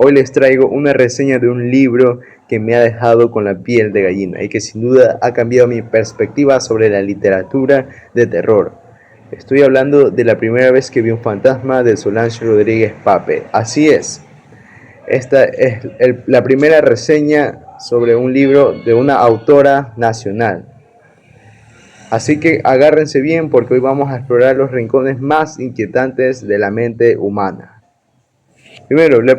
Hoy les traigo una reseña de un libro que me ha dejado con la piel de gallina y que sin duda ha cambiado mi perspectiva sobre la literatura de terror. Estoy hablando de La primera vez que vi un fantasma de Solange Rodríguez Pape. Así es, esta es la primera reseña sobre un libro de una autora nacional. Así que agárrense bien porque hoy vamos a explorar los rincones más inquietantes de la mente humana. Primero, la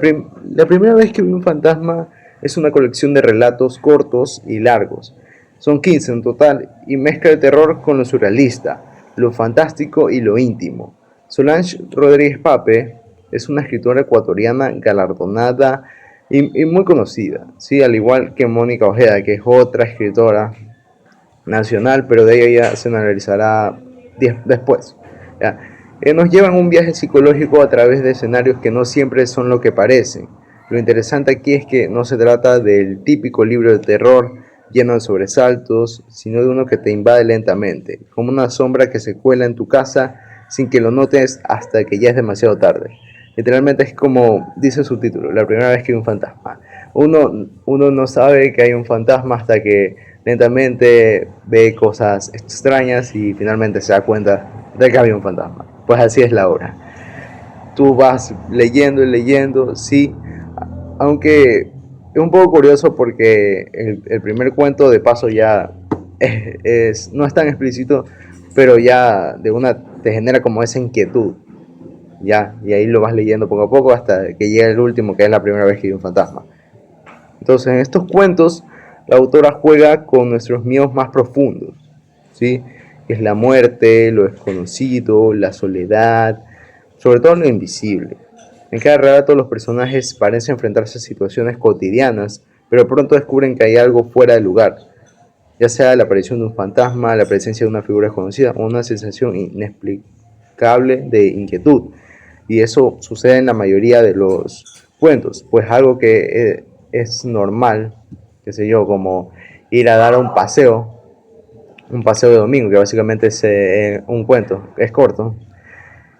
primera vez que vi un fantasma es una colección de relatos cortos y largos. Son 15 en total y mezcla el terror con lo surrealista, lo fantástico y lo íntimo. Solange Rodríguez Pape es una escritora ecuatoriana galardonada y muy conocida, ¿sí? Al igual que Mónica Ojeda, que es otra escritora nacional, pero de ella ya se analizará después. ¿Ya? Nos llevan un viaje psicológico a través de escenarios que no siempre son lo que parecen. Lo interesante aquí es que no se trata del típico libro de terror lleno de sobresaltos, sino de uno que te invade lentamente, como una sombra que se cuela en tu casa sin que lo notes hasta que ya es demasiado tarde. Literalmente es como dice su título, la primera vez que hay un fantasma. Uno no sabe que hay un fantasma hasta que lentamente ve cosas extrañas y finalmente se da cuenta de que había un fantasma. Pues así es la obra. Tú vas leyendo y leyendo, sí, aunque es un poco curioso porque el primer cuento de paso ya no es tan explícito, pero ya de una te genera como esa inquietud, ya, y ahí lo vas leyendo poco a poco hasta que llega el último, que es la primera vez que hay un fantasma. Entonces, en estos cuentos, la autora juega con nuestros miedos más profundos, ¿sí? Que es la muerte, lo desconocido, la soledad, sobre todo lo invisible. En cada relato los personajes parecen enfrentarse a situaciones cotidianas, pero pronto descubren que hay algo fuera de lugar, ya sea la aparición de un fantasma, la presencia de una figura desconocida o una sensación inexplicable de inquietud. Y eso sucede en la mayoría de los cuentos, pues algo que es normal, qué sé yo, como ir a dar un paseo de domingo, que básicamente es un cuento, es corto,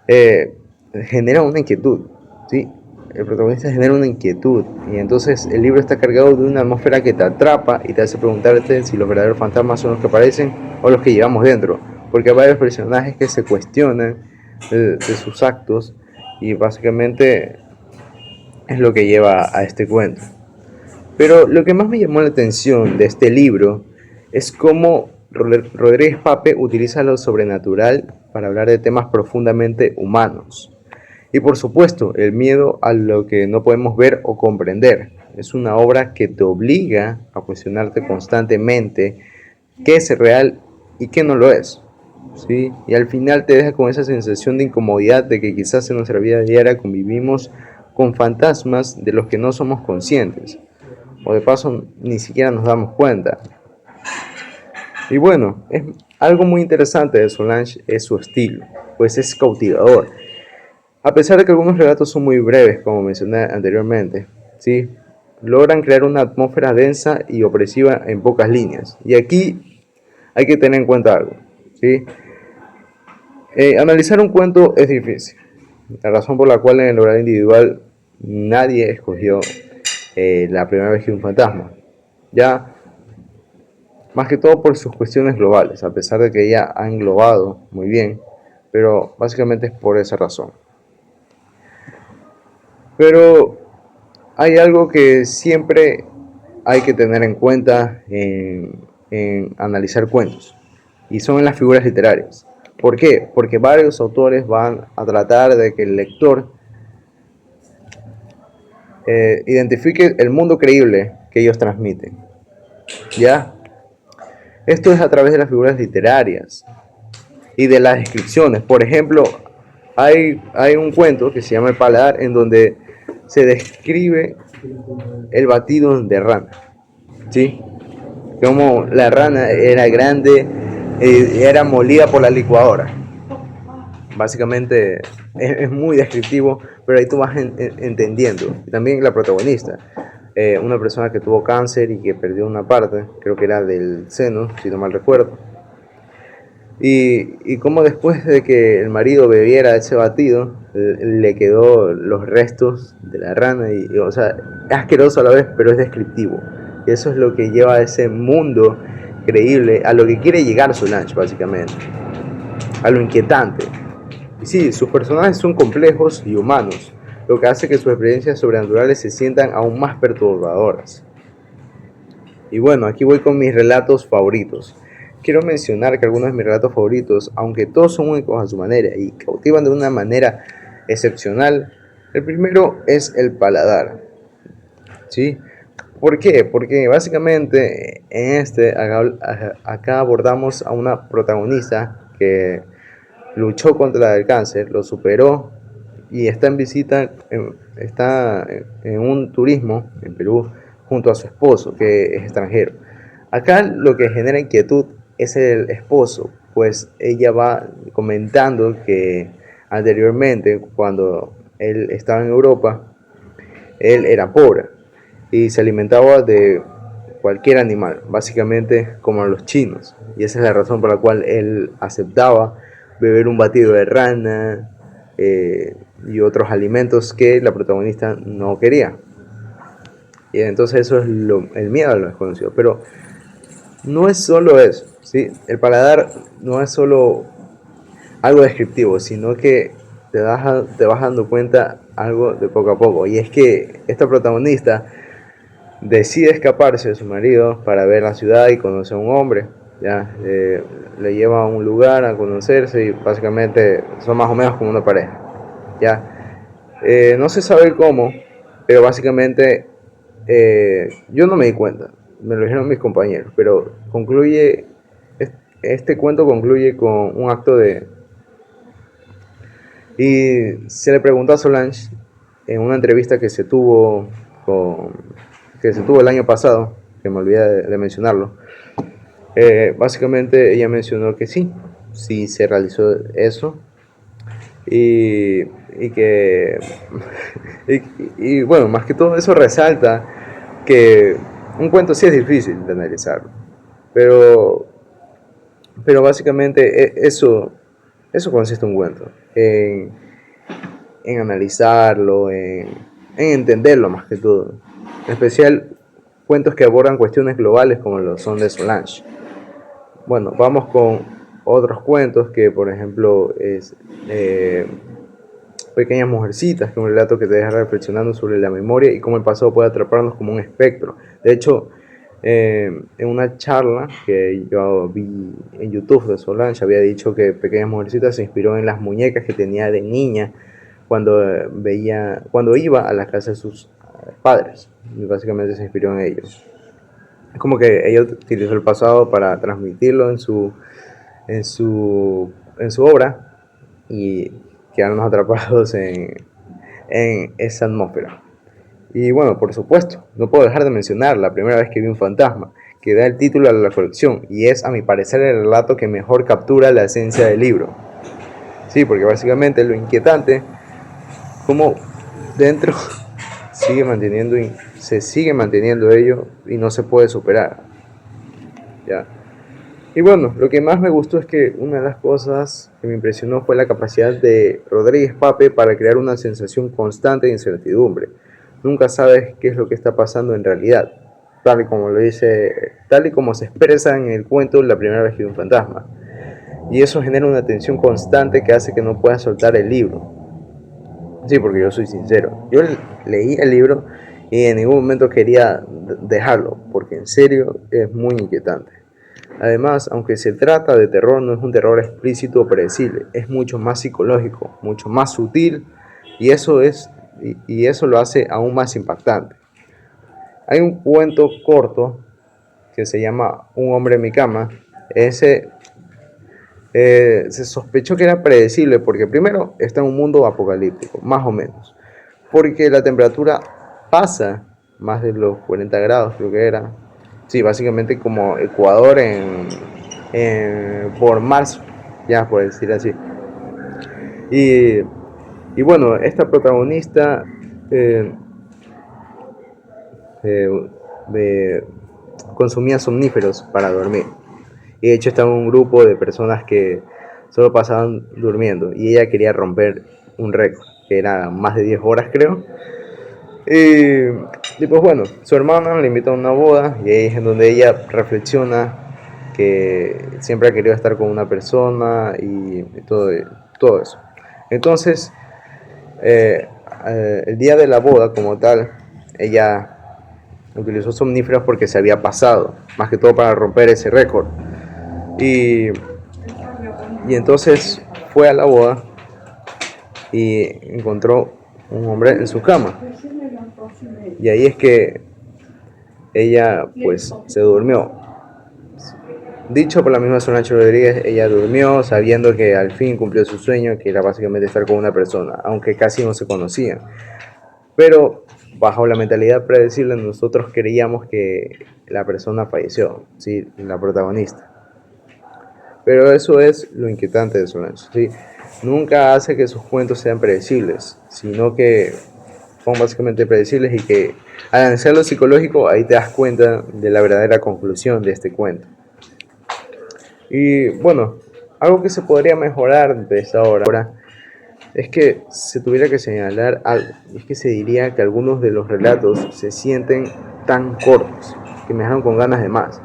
eh, genera una inquietud, ¿sí? El protagonista genera una inquietud y entonces el libro está cargado de una atmósfera que te atrapa y te hace preguntarte si los verdaderos fantasmas son los que aparecen o los que llevamos dentro, porque hay varios personajes que se cuestionan de sus actos y básicamente es lo que lleva a este cuento. Pero lo que más me llamó la atención de este libro es cómo Rodríguez Pape utiliza lo sobrenatural para hablar de temas profundamente humanos. Y por supuesto, el miedo a lo que no podemos ver o comprender. Es una obra que te obliga a cuestionarte constantemente qué es real y qué no lo es. ¿Sí? Y al final te deja con esa sensación de incomodidad de que quizás en nuestra vida diaria convivimos con fantasmas de los que no somos conscientes o de paso ni siquiera nos damos cuenta. Y bueno, es algo muy interesante de Solange es su estilo, pues es cautivador. A pesar de que algunos relatos son muy breves, como mencioné anteriormente, ¿sí? Logran crear una atmósfera densa y opresiva en pocas líneas. Y aquí hay que tener en cuenta algo, ¿sí? Analizar un cuento es difícil. La razón por la cual en el horario individual nadie escogió la primera vez que un fantasma. Ya, más que todo por sus cuestiones globales, a pesar de que ella ha englobado muy bien, pero básicamente es por esa razón. Pero hay algo que siempre hay que tener en cuenta en analizar cuentos, y son las figuras literarias. ¿Por qué? Porque varios autores van a tratar de que el lector identifique el mundo creíble que ellos transmiten. ¿Ya? Esto es a través de las figuras literarias y de las descripciones. Por ejemplo, hay un cuento que se llama El Paladar en donde se describe el batido de rana, ¿sí? Como la rana era grande y era molida por la licuadora. Básicamente es muy descriptivo, pero ahí tú vas entendiendo. También la protagonista, una persona que tuvo cáncer y que perdió una parte, creo que era del seno, si no mal recuerdo. Y como después de que el marido bebiera ese batido, le quedó los restos de la rana o sea, es asqueroso a la vez, pero es descriptivo. Y eso es lo que lleva a ese mundo creíble, a lo que quiere llegar Solange, básicamente, a lo inquietante. Y sí, sus personajes son complejos y humanos, lo que hace que sus experiencias sobrenaturales se sientan aún más perturbadoras. Y bueno, aquí voy con mis relatos favoritos. Quiero mencionar que algunos de mis relatos favoritos, aunque todos son únicos a su manera y cautivan de una manera excepcional, el primero es El Paladar. ¿Sí? ¿Por qué? Porque básicamente en acá abordamos a una protagonista que luchó contra el cáncer, lo superó y está en visita, está en un turismo en Perú junto a su esposo, que es extranjero. Acá lo que genera inquietud es el esposo, pues ella va comentando que anteriormente, cuando él estaba en Europa, él era pobre y se alimentaba de cualquier animal, básicamente como los chinos. Y esa es la razón por la cual él aceptaba beber un batido de rana y otros alimentos que la protagonista no quería. Y entonces eso es el miedo a lo desconocido. Pero no es solo eso, ¿sí? El paladar no es solo algo descriptivo, sino que te vas dando cuenta algo de poco a poco. Y es que esta protagonista decide escaparse de su marido para ver la ciudad y conocer a un hombre. Ya, le lleva a un lugar a conocerse y básicamente son más o menos como una pareja. Ya, no se sabe cómo, pero básicamente yo no me di cuenta, me lo dijeron mis compañeros, pero este cuento concluye con un acto de... Y se le preguntó a Solange en una entrevista con, que se tuvo el año pasado, que me olvidé de mencionarlo, básicamente ella mencionó que sí se realizó eso y, y que y bueno, más que todo eso resalta que un cuento sí es difícil de analizarlo, pero básicamente eso consiste en un cuento, en analizarlo, en entenderlo más que todo, en especial cuentos que abordan cuestiones globales como lo son de Solange. Bueno, vamos con otros cuentos que, por ejemplo, es Pequeñas Mujercitas, que es un relato que te deja reflexionando sobre la memoria y cómo el pasado puede atraparnos como un espectro. De hecho, en una charla que yo vi en YouTube de Solange, había dicho que Pequeñas Mujercitas se inspiró en las muñecas que tenía de niña cuando iba a la casa de sus padres. Y básicamente se inspiró en ellos. Es como que ella utilizó el pasado para transmitirlo en su obra y quedarnos atrapados en esa atmósfera. Y bueno, por supuesto, no puedo dejar de mencionar la primera vez que vi un fantasma, que da el título a la colección y es, a mi parecer, el relato que mejor captura la esencia del libro. Sí, porque básicamente lo inquietante, como dentro se sigue manteniendo ello y no se puede superar. ¿Ya? Y bueno, lo que más me gustó es que una de las cosas que me impresionó fue la capacidad de Rodríguez Pape para crear una sensación constante de incertidumbre. Nunca sabes qué es lo que está pasando en realidad, tal y como se expresa en el cuento La primera vez que vi un fantasma. Y eso genera una tensión constante que hace que no puedas soltar el libro. Sí, porque yo soy sincero. Yo leí el libro y en ningún momento quería dejarlo, porque en serio es muy inquietante. Además, aunque se trata de terror, no es un terror explícito o predecible, es mucho más psicológico, mucho más sutil y y eso lo hace aún más impactante. Hay un cuento corto que se llama Un hombre en mi cama. Ese se sospechó que era predecible porque primero está en un mundo apocalíptico, más o menos, porque la temperatura pasa más de los 40 grados, creo que era. Sí, básicamente como Ecuador por marzo, ya por decir así. Y, y bueno, esta protagonista eh, eh, consumía somníferos para dormir. Y de hecho estaba un grupo de personas que solo pasaban durmiendo y ella quería romper un récord, que era más de 10 horas creo. Y pues bueno, su hermana le invita a una boda y ahí es en donde ella reflexiona que siempre ha querido estar con una persona y todo eso. Entonces, el día de la boda como tal, ella utilizó somníferos porque se había pasado, más que todo para romper ese récord. Y, y entonces fue a la boda y encontró un hombre en su cama. Y ahí es que ella pues se durmió. Dicho por la misma Solange Rodríguez, ella durmió sabiendo que al fin cumplió su sueño, que era básicamente estar con una persona, aunque casi no se conocían. Pero bajo la mentalidad predecible nosotros creíamos que la persona falleció, ¿sí? La protagonista. Pero eso es lo inquietante de Solange, ¿sí? Nunca hace que sus cuentos sean predecibles, sino que son básicamente predecibles y que al analizar lo psicológico ahí te das cuenta de la verdadera conclusión de este cuento. Y bueno, algo que se podría mejorar de esta obra es que se tuviera que señalar algo, es que se diría que algunos de los relatos se sienten tan cortos que me dejaron con ganas de más.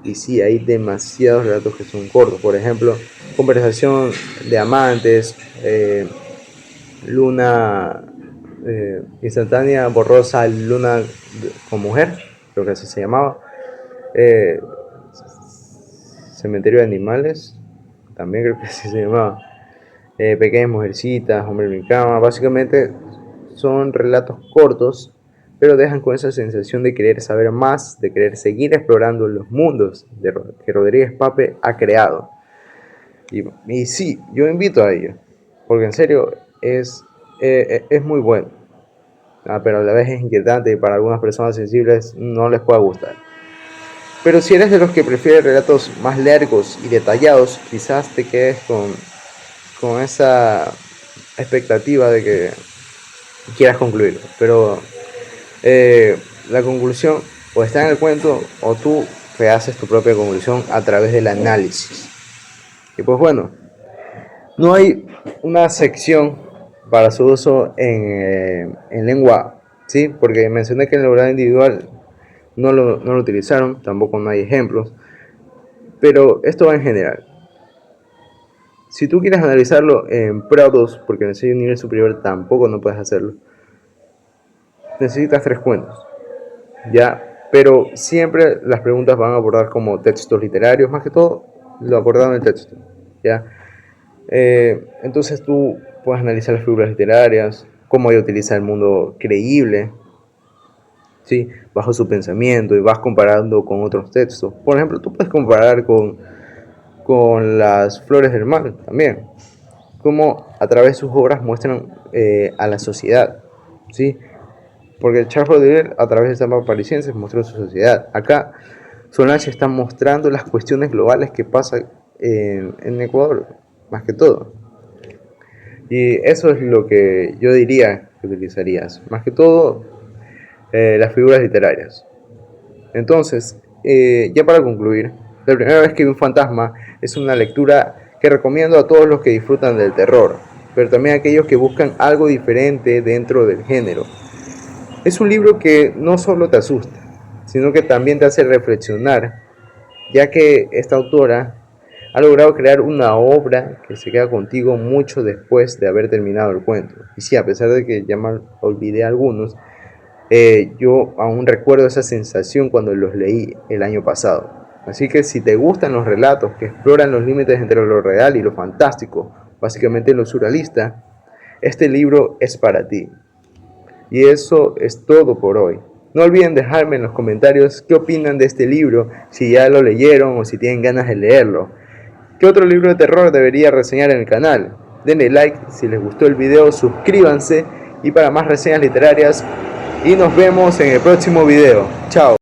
Y sí, hay demasiados relatos que son cortos. Por ejemplo, conversación de amantes, luna instantánea, borrosa, luna con mujer, creo que así se llamaba. Eh, cementerio de animales, también creo que así se llamaba. Pequeñas mujercitas, hombre en mi cama, básicamente son relatos cortos, pero dejan con esa sensación de querer saber más, de querer seguir explorando los mundos que Rodríguez Pape ha creado. Y sí, yo invito a ello, porque en serio es muy bueno, pero a la vez es inquietante y para algunas personas sensibles no les pueda gustar. Pero si eres de los que prefieren relatos más largos y detallados, quizás te quedes con esa expectativa de que quieras concluirlo. Pero la conclusión o está en el cuento o tú te haces tu propia conclusión a través del análisis. Y pues bueno, no hay una sección para su uso en lengua, ¿sí? Porque mencioné que en el oral individual no lo utilizaron, tampoco no hay ejemplos, pero esto va en general. Si tú quieres analizarlo en Pro2, porque en el nivel superior tampoco no puedes hacerlo, necesitas 3 cuentos, ¿ya? Pero siempre las preguntas van a abordar como textos literarios, más que todo lo abordado en el texto, ¿ya? Entonces tú puedes analizar las figuras literarias, cómo ella utiliza el mundo creíble, ¿sí? Bajo su pensamiento y vas comparando con otros textos. Por ejemplo, tú puedes comparar con las flores del mal también, cómo a través de sus obras muestran a la sociedad, ¿sí? Porque Charles Baudelaire a través de esta mapa parisiense mostró su sociedad. Acá Solange está mostrando las cuestiones globales que pasan en Ecuador, más que todo. Y eso es lo que yo diría que utilizarías, más que todo las figuras literarias. Entonces, ya para concluir, la primera vez que vi un fantasma es una lectura que recomiendo a todos los que disfrutan del terror, pero también a aquellos que buscan algo diferente dentro del género. Es un libro que no solo te asusta, sino que también te hace reflexionar, ya que esta autora ha logrado crear una obra que se queda contigo mucho después de haber terminado el cuento. Y sí, a pesar de que ya me olvidé algunos, yo aún recuerdo esa sensación cuando los leí el año pasado. Así que si te gustan los relatos que exploran los límites entre lo real y lo fantástico, básicamente lo surrealista, este libro es para ti. Y eso es todo por hoy. No olviden dejarme en los comentarios qué opinan de este libro, si ya lo leyeron o si tienen ganas de leerlo. ¿Qué otro libro de terror debería reseñar en el canal? Denle like si les gustó el video, suscríbanse y para más reseñas literarias y nos vemos en el próximo video. Chao.